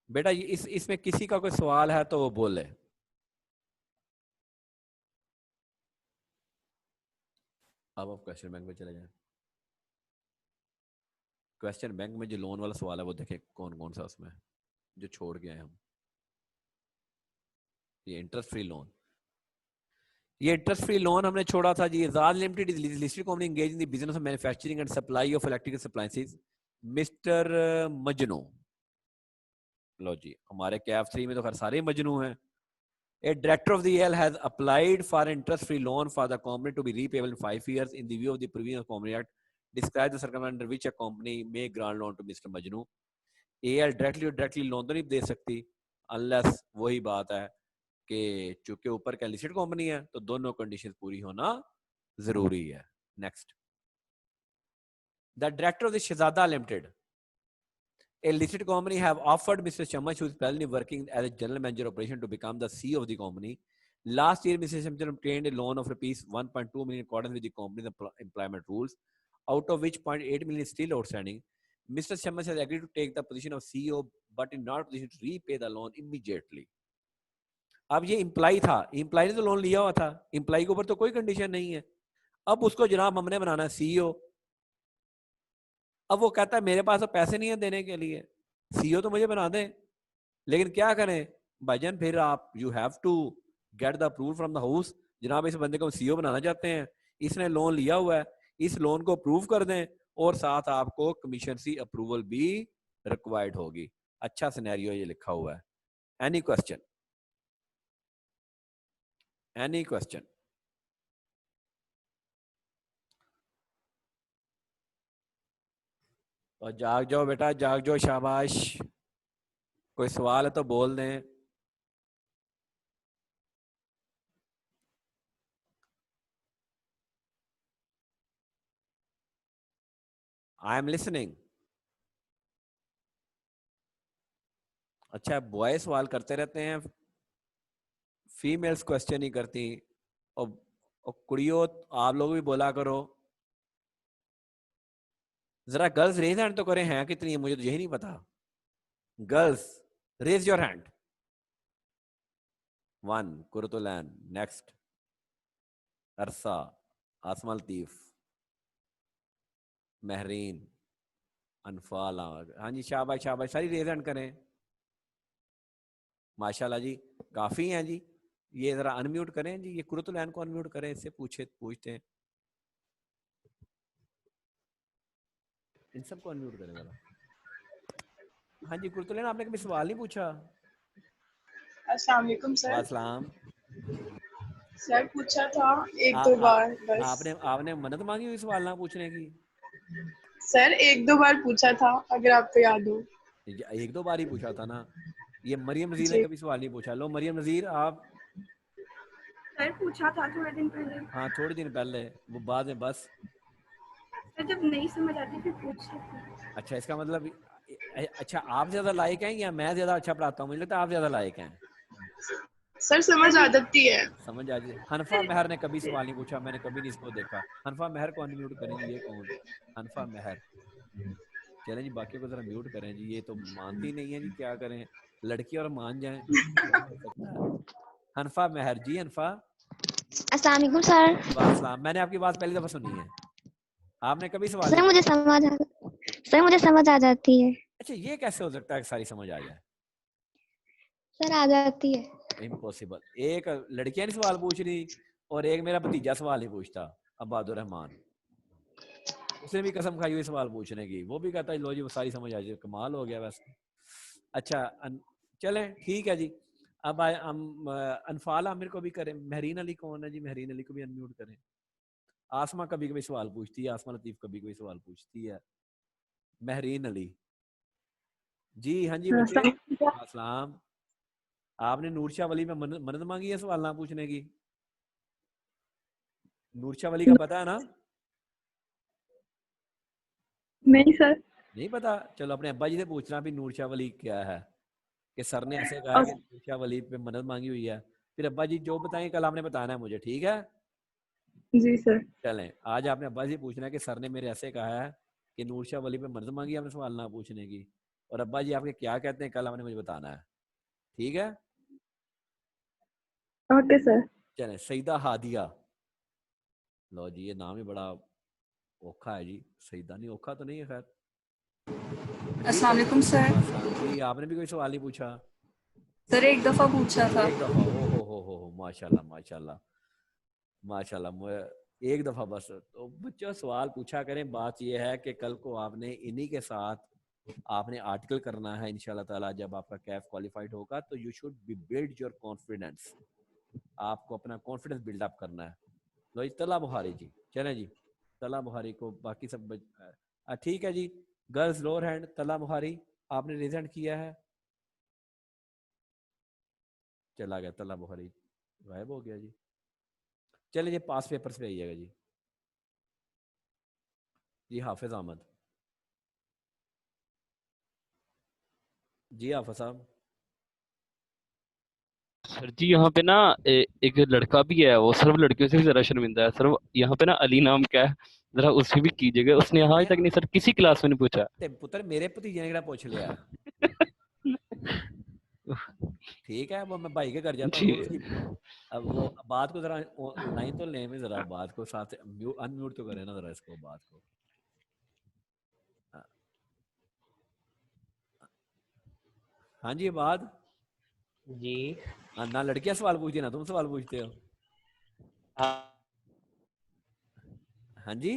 बेटा इसमें किसी का कोई सवाल है तो वो बोले। अब आप क्वेश्चन बैंक में चले जाएं। क्वेश्चन बैंक में जो लोन वाला सवाल है वो देखें कौन कौन सा उसमें जो छोड़ गए हम। ये इंटरेस्ट फ्री लोन, ये इंटरेस्ट फ्री लोन हमने छोड़ा था जी। Ejaz limited is listed company engage in the business of manufacturing and supply of electrical appliances. Mister Majnu, लो जी हमारे कैफ 3 में तो खैर सारे मजनू हैं। A director of the EL has applied for interest-free loan for the company to be repayable in 5 years in the view of the provision of Company Act. Describe the circumstances under which a company may grant loan to Mr. Majnu. AL directly loan तो नहीं दे सकती unless वही बात है कि चूंकि ऊपर का लिस्टेड कंपनी है तो दोनों कंडीशन पूरी होना जरूरी है। Next, the director of the Shahzada limited, a listed company, have offered Mr. Chamath, who is presently working as a general manager operation, to become the CEO of the company. Last year, Mr. Chamath obtained a loan of rupees 1.2 million in accordance with the company's employment rules, out of which 0.8 million is still outstanding. Mr. Chamath has agreed to take the position of CEO, but in not position to repay the loan immediately. अब ये imply था, imply ने तो loan लिया हुआ था, imply के ऊपर तो कोई कंडीशन नहीं है। अब उसको जनाब हमने बनाना सीईओ। अब वो कहता है मेरे पास तो पैसे नहीं है देने के लिए, सीईओ तो मुझे बना दे। लेकिन क्या करें भाईजान, फिर आप you have to get the approval from the house. जनाब इस बंदे को सीईओ बनाना चाहते हैं, इसने लोन लिया हुआ है, इस लोन को अप्रूव कर दें और साथ आपको कमीशन सी अप्रूवल भी रिक्वायर्ड होगी। अच्छा सिनेरियो ये लिखा हुआ है। Any question? Any question? और जाग जाओ बेटा, जाग जाओ, शाबाश। कोई सवाल है तो बोल दें। I am listening. अच्छा, बॉय सवाल करते रहते हैं, फीमेल्स क्वेश्चन ही करती। और कुड़ियों आप लोग भी बोला करो। जरा गर्ल्स रेज हैंड तो करें, हैं कितनी है मुझे तो यही नहीं पता। Girls raise your hand. 1 Qurratulain. Next, Arsa, Asma Latif, Mehreen, अनफाल। हाँ जी, शाबाश शाबाश, सारी रेज हैंड करें। माशाल्लाह जी, काफी हैं जी। ये जरा अनम्यूट करें जी, ये कुरतुलैन को अनम्यूट करें, इससे पूछते हैं। इन सबको अनम्यूट करें जरा। हाँ जी कुरतुलैन, आपने कभी सवाल नहीं पूछा? अस्सलाम वालेकुम सर। वालेकुम। सर पूछा था एक दो बार बस। आपने मन्नत मांगी हुई सवाल ना पूछने की? सर एक दो बार पूछा था, अगर आपको याद हो। एक दो बार ही पूछा था ना। ये मरियम नजीर ने जी। कभी सवाल नहीं पूछा। लो मरियम नजीर, आप। सर पूछा था थोड़े दिन पहले। हाँ थोड़े दिन पहले, वो बाद में बस। सर जब नहीं समझ आती फिर पूछ सकते हैं। अच्छा, इसका मतलब अच्छा आप ज्यादा लायक हैं या मैं ज्यादा अच्छा पढ़ाता हूँ? मुझे लगता है आप ज्यादा लायक हैं। सर समझ आ जाती है। समझ आ जाए। हनफा महर ने कभी सवाल नहीं पूछा, मैंने कभी नहीं इसको देखा। हनफा महर को अनम्यूट करें जी। ये कौन? हनफा महर। चलें जी, बाकी को जरा म्यूट करें जी। ये तो मानती नहीं है जी, क्या करें, लड़की और मान जाए क्या हो सकता है। हनफा महर जी। हनफा। अस्सलाम वालेकुम सर। वालेकुम। मैंने आपकी बात पहली दफा सुनी है, आपने कभी सवाल सर नहीं मुझे समझ आ जाती है। अच्छा, ये कैसे हो सकता है कि सारी समझ आ जाए? सर आ जाती है। इम्पॉसिबल। एक लड़कियां नहीं सवाल पूछ रही और एक मेरा भतीजा सवाल नहीं पूछता, अब्बादुर रहमान। उसने भी कसम खाई हुई सवाल पूछने की, वो भी कहता है लो जी वो सारी समझ आ जाए। कमाल हो गया वैसे। अच्छा चलें ठीक है जी। अब हम अनफाल आमिर को भी करें। महरीन अली कौन है जी? महरीन अली को भी अनम्यूट करें। आसमा कभी कभी सवाल पूछती है, आसमा लतीफ कभी कभी सवाल पूछती है। महरीन अली जी। हाँ जी बच्चे। अस्सलाम। आपने नूरशाह वली में मदद मांगी है सवाल ना पूछने की? नूरशाह वली का पता है ना? नहीं सर। नहीं पता? चलो अपने अब्बा जी से पूछना भी नूरशाह वली क्या है, कि सर ने ऐसे कहा कि नूरशाह वली पे मदद मांगी हुई है। फिर अब्बा जी जो बताएंगे कल आपने बताना है मुझे, ठीक है? जी सर। चलें, आज आपने अब्बा जी पूछना है कि सर ने मेरे ऐसे कहा है कि नूरशाह वली पे मदद मांगी आपने सवाल ना पूछने की, और अब्बा जी आपके क्या कहते हैं कल आपने मुझे बताना है, ठीक है? Okay sir. चलें, सईदा हादिया। लो जी, ये नाम ही बड़ा औखा है जी। सईदा नहीं, औखा तो नहीं है खैर। अस्सलाम वालेकुम सर। जी, आपने भी कोई सवाल नहीं पूछा? सर एक दफा पूछा था। एक दफा? ओ हो माशाल्लाह माशाल्लाह माशाल्लाह। एक दफा बस। तो बच्चों सवाल पूछा करें। बात यह है कि कल को आपने इन्हीं के साथ आपने आर्टिकल करना है इंशाल्लाह ताला। जब आपका कैफ क्वालिफाइड होगा तो you should be build your confidence. आपको अपना कॉन्फिडेंस बिल्डअप करना है। लो जी, तला बुहारी जी। चलें जी, तला बुहारी को बाकी सब ठीक है जी। गर्ल्स लोअर हैंड, तला बुहारी। आपने रिजेंट किया है, चला गया तला बुखारी, गायब हो गया जी। चलिए जी पास पेपर्स पे आइएगा जी। जी हाफिज अहमद। जी हाफिज साहब। सर जी यहाँ पे ना एक लड़का भी है, वो सिर्फ लड़कियों से भी जरा शर्मिंदा है सर। यहाँ पे ना अली नाम क्या है, जरा उससे भी कीजिएगा। उसने आज तक नहीं सर किसी क्लास में नहीं पूछा। ते पुत्र मेरे भतीजे ने केड़ा पूछ लिया। ठीक है वो मैं भाई के घर जाता हूँ, उसकी अब वो बात को जरा लाइन तो ले में, जरा बात को साथ अनम्यूट तो करें ना जरा इसको बात को। हाँ जी बात जी। हाँ, ना लड़कियां सवाल पूछती ना तुम सवाल पूछते हो। हाँ जी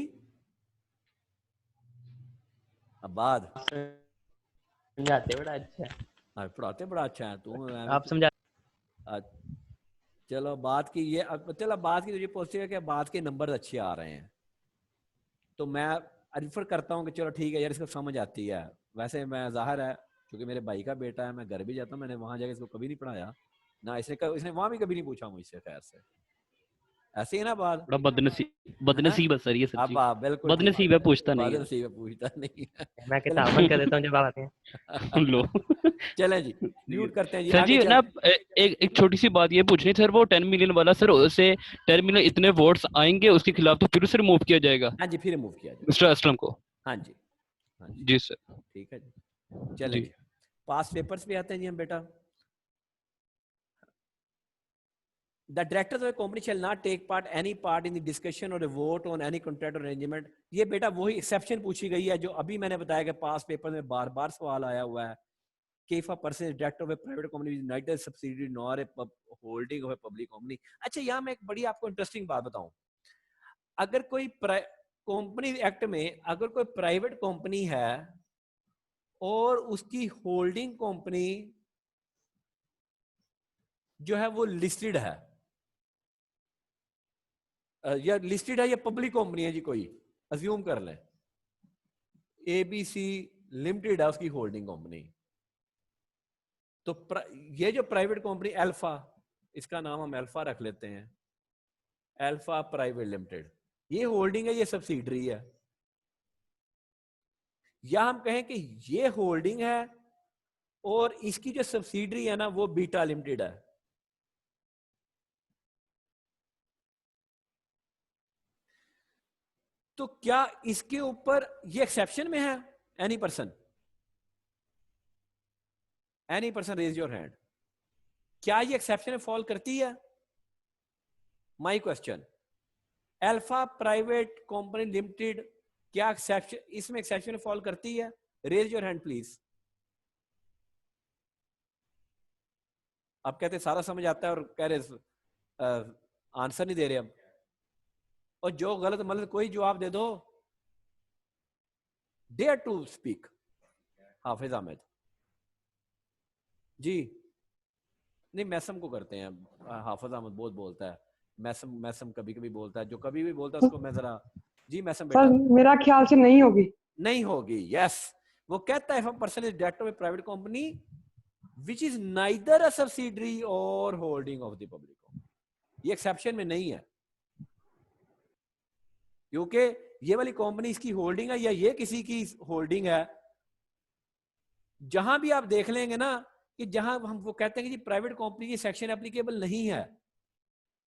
अब्बाद समझाते बड़ा अच्छा है। हाँ पढ़ाते बड़ा अच्छा है तू। आप समझा। चलो बात की ये, चलो बात की तो ये पॉजिटिव है कि बात के नंबर अच्छे आ रहे हैं, तो मैं रिफर करता हूँ कि चलो ठीक है यार इसको समझ आती है। वैसे मैं जाहिर है क्योंकि मेरे भाई का बेटा है, मैं घर भी जाता हूँ, मैंने वहां जाके इसको कभी नहीं पढ़ाया ना, इसने वहां भी कभी नहीं पूछा मुझसे। खैर से ऐसे ही ना बात, बड़ा बदनसीब है सर ये सर जी। अब बिल्कुल बदनसीब है, पूछता नहीं है। बदनसीब है, पूछता नहीं है। मैं किताब बंद कर देता हूँ जब आप आते हैं। लो चलें जी म्यूट करते हैं जी। सर जी आगे ना एक छोटी सी बात ये पूछनी सर, वो 10 मिलियन वाला सर, उससे 10 मिलियन इतने वोट्स आएंगे उसके खिलाफ तो फिर उसे रिमूव किया जाएगा। हाँ जी फिर रिमूव किया जाएगा मिस्टर असलम को। हाँ जी हाँ जी जी सर। ठीक है जी। चलें जी पास पेपर्स पे आते हैं जी हम बेटा। The directors of a company shall not take any part in the discussion or a vote on any contract or arrangement। ये बेटा वही एक्सेप्शन पूछी गई है जो अभी मैंने बताया कि पास पेपर में बार बार सवाल आया हुआ है कि if a person is director of a private company is neither subsidiary nor a holding of a public company। अच्छा यहाँ मैं एक बड़ी आपको इंटरेस्टिंग बात बताऊं, अगर कोई कंपनी एक्ट में अगर कोई प्राइवेट कंपनी है और उसकी होल्डिंग कंपनी जो है वो लिस्टेड है या लिस्टेड है या पब्लिक कंपनी है जी, कोई अज्यूम कर लें एबीसी लिमिटेड है उसकी होल्डिंग कंपनी, तो ये जो प्राइवेट कंपनी अल्फा, इसका नाम हम अल्फा रख लेते हैं, अल्फा प्राइवेट लिमिटेड, ये होल्डिंग है, ये सब्सिडरी है, या हम कहें कि ये होल्डिंग है और इसकी जो सब्सिडरी है ना वो बीटा लिमिटेड है। तो क्या इसके ऊपर ये एक्सेप्शन में है? Any person raise your hand. क्या ये एक्सेप्शन में फॉल करती है? My question, alpha private company limited क्या एक्सेप्शन इसमें एक्सेप्शन में फॉल करती है? Raise your hand please. आप कहते सारा समझ आता है और कह रहे आंसर नहीं दे रहे अब, और जो गलत मतलब कोई जवाब दे दो। डेयर टू स्पीक हाफिज अहमद जी। नहीं मैसम को करते हैं, हाफिज अहमद बहुत बोलता है, मैसम कभी कभी बोलता है, जो कभी भी बोलता है उसको मैं जरा जी मैसम बेटा। सर मेरा ख्याल से नहीं होगी। यस वो कहता है if a person is director of a private company which is neither a subsidiary or holding of the public company, ये एक्सेप्शन में नहीं है क्योंकि ये वाली कंपनी इसकी होल्डिंग है या ये किसी की होल्डिंग है। जहां भी आप देख लेंगे ना कि जहां हम वो कहते हैं कि जी प्राइवेट कंपनी की सेक्शन एप्लीकेबल नहीं है,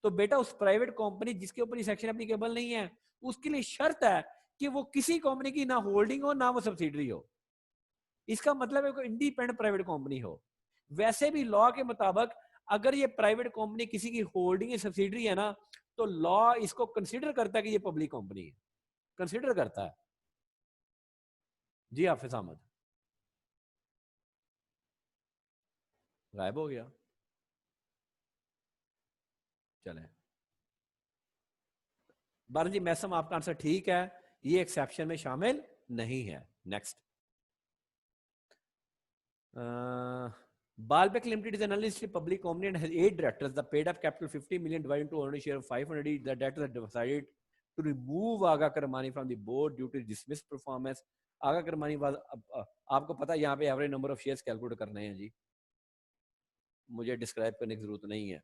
तो बेटा उस प्राइवेट कंपनी जिसके ऊपर ये सेक्शन एप्लीकेबल नहीं है उसके लिए शर्त है कि वो किसी कंपनी की ना होल्डिंग हो ना वो सब्सिडरी हो। इसका मतलब है कोई इंडिपेंडेंट प्राइवेट कंपनी हो। वैसे भी लॉ के मुताबिक अगर ये प्राइवेट कंपनी किसी की होल्डिंग या सब्सिडरी है ना तो लॉ इसको कंसीडर करता है कि ये पब्लिक कंपनी है, कंसीडर करता है। जी हाफिज अहमद गायब हो गया। चले बारन जी मैसम आपका आंसर ठीक है, ये एक्सेप्शन में शामिल नहीं है। Next Balbec Limited is an unlisted public company and has 8 directors. The paid up capital 50 million divided into ownership share of 500 each. The directors have decided to remove Aga Karamani from the board due to dismissed performance. आगा करमानी बाद आपको पता है यहाँ पे average number of shares calculate करने हैं जी, मुझे describe करने की जरूरत नहीं है।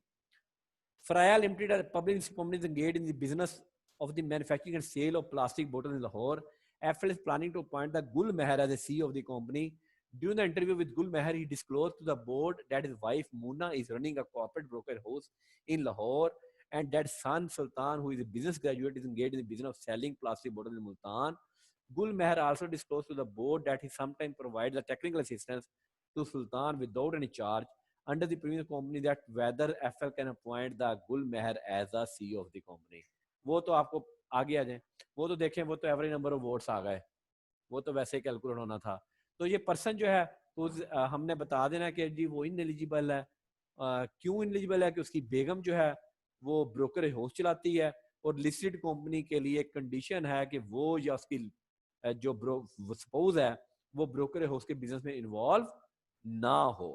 Fraya Limited, a public company engaged in the business of the manufacturing and sale of plastic bottles in Lahore. FL is planning to appoint the Gul Meher as the CEO of the company. During the interview with Gul Meher, he disclosed to the board that his wife Muna is running a corporate broker house in Lahore, and that son Sultan, who is a business graduate, is engaged in the business of selling plastic bottles in Multan. Gul Meher also disclosed to the board that he sometimes provides the technical assistance to Sultan without any charge, under the previous company, that whether FL can appoint the Gul Meher as the CEO of the company. वो तो आपको आगे आ जाए, वो तो देखें, वो तो एवरेज नंबर ऑफ वोट्स आ गए, वो तो वैसे ही कैलकुलेट होना था। तो ये पर्सन जो है तो हमने बता देना कि जी वो इनएलिजिबल है। क्यों इनएलिजिबल है? कि उसकी बेगम जो है वो ब्रोकर हाउस चलाती है, और लिस्टेड कंपनी के लिए कंडीशन है कि वो या उसकी जो सपोज है वो ब्रोकर हाउस के बिजनेस में इन्वॉल्व ना हो।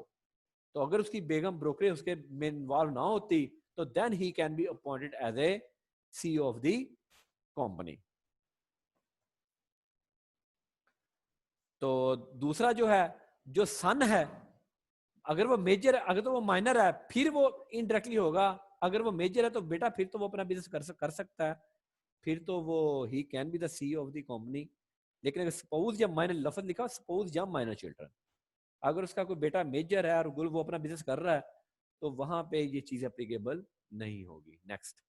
तो अगर उसकी बेगम ब्रोकर उसके में इन्वॉल्व ना होती तो देन ही can be appointed as a CEO of the company. तो दूसरा जो है, जो सन है, अगर वो मेजर है, अगर तो वो माइनर है फिर वो इनडायरेक्टली होगा। अगर वो मेजर है तो बेटा फिर तो वो अपना बिजनेस कर सकता है, फिर तो वो ही can be the CEO of the company. लेकिन अगर सपोज या माइनर लफ्ज लिखा, सपोज या माइनर चिल्ड्रन, अगर उसका कोई बेटा मेजर है और गुल वो अपना बिजनेस कर रहा है तो वहां पे ये चीज एप्लीकेबल नहीं होगी। नेक्स्ट,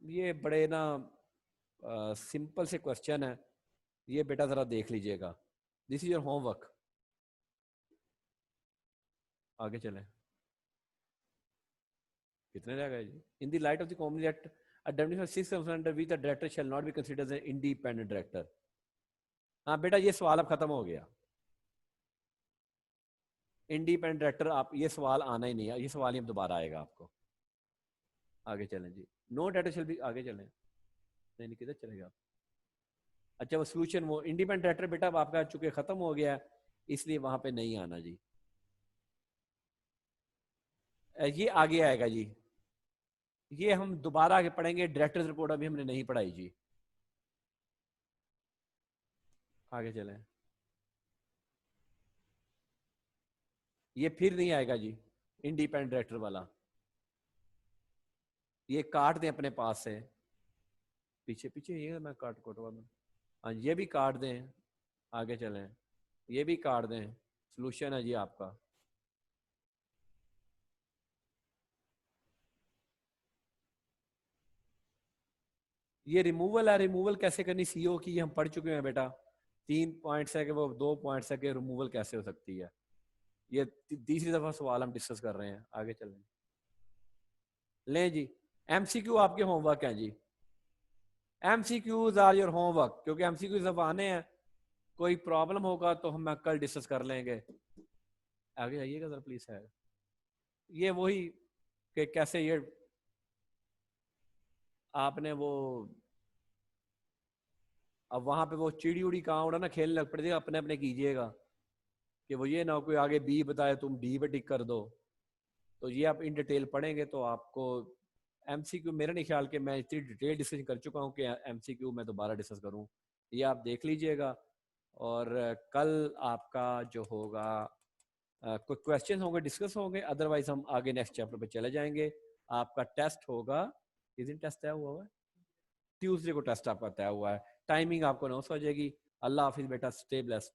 ये बड़े ना सिंपल से क्वेश्चन है, ये बेटा जरा देख लीजिएगा। This is your homework. आगे चलें, कितने रह गए जी? In the light of the company that a definition 6 under which the director shall not be considered as an independent director. हाँ बेटा ये सवाल अब खत्म हो गया। इंडिपेंडेंट डायरेक्टर, आप ये सवाल आना ही नहीं है, ये सवाल ही अब दोबारा आएगा आपको। आगे चलें जी। नो डायरेक्टर शैल बी, आगे चलें, नहीं किधर चलेगा आप? अच्छा वो सोल्यूशन, वो इंडिपेंडेंट डायरेक्टर बेटा अब आपका चूंकि खत्म हो गया है इसलिए वहां पे नहीं आना जी। ये आगे आएगा जी, ये हम दोबारा आगे पढ़ेंगे। डायरेक्टर्स रिपोर्ट अभी हमने नहीं पढ़ाई जी। आगे चलें, ये फिर नहीं आएगा जी इंडिपेंडेंट डायरेक्टर वाला, ये काट दें अपने पास से, पीछे पीछे ये मैं कोटवा दूं। हाँ ये भी काट दें। आगे चलें, ये भी काट दें। सोल्यूशन है जी आपका, ये रिमूवल है। रिमूवल कैसे करनी सीईओ की हम पढ़ चुके हैं बेटा। 3 पॉइंट्स है कि वो 2 पॉइंट्स है कि रिमूवल कैसे हो सकती है। ये तीसरी दफा सवाल हम डिस्कस कर रहे हैं। आगे चलें, लें जी। एमसीक्यू आपके होमवर्क हैं जी, एमसीक्यूज आर योर होमवर्क, क्योंकि एमसीक्यू जब आने हैं कोई प्रॉब्लम होगा तो हम कल डिस्कस कर लेंगे। आगे आइएगा जरा प्लीज। है ये वही कि कैसे ये आपने वो अब वहां पे वो चिड़ी उड़ी कहाँ उड़ा ना खेलने लग पड़ेगा, अपने अपने कीजिएगा कि वो ये ना कोई आगे बी बताए तुम डी पे टिक कर दो। तो ये आप इन डिटेल पढ़ेंगे तो आपको एमसीक्यू, मेरे नहीं ख्याल के मैं इतनी डिटेल डिस्कशन कर चुका हूँ कि एमसीक्यू मैं दोबारा डिस्कस करूँ, ये आप देख लीजिएगा। और कल आपका जो होगा कुछ क्वेश्चन होंगे डिस्कस होंगे, अदरवाइज हम आगे नेक्स्ट चैप्टर पे चले जाएंगे। आपका टेस्ट होगा, किस दिन टेस्ट तय हुआ है? ट्यूसडे को टेस्ट आपका तय हुआ है। टाइमिंग आपको अनाउंस हो जाएगी। अल्लाह हाफिज बेटा, स्टे ब्लेस्ड।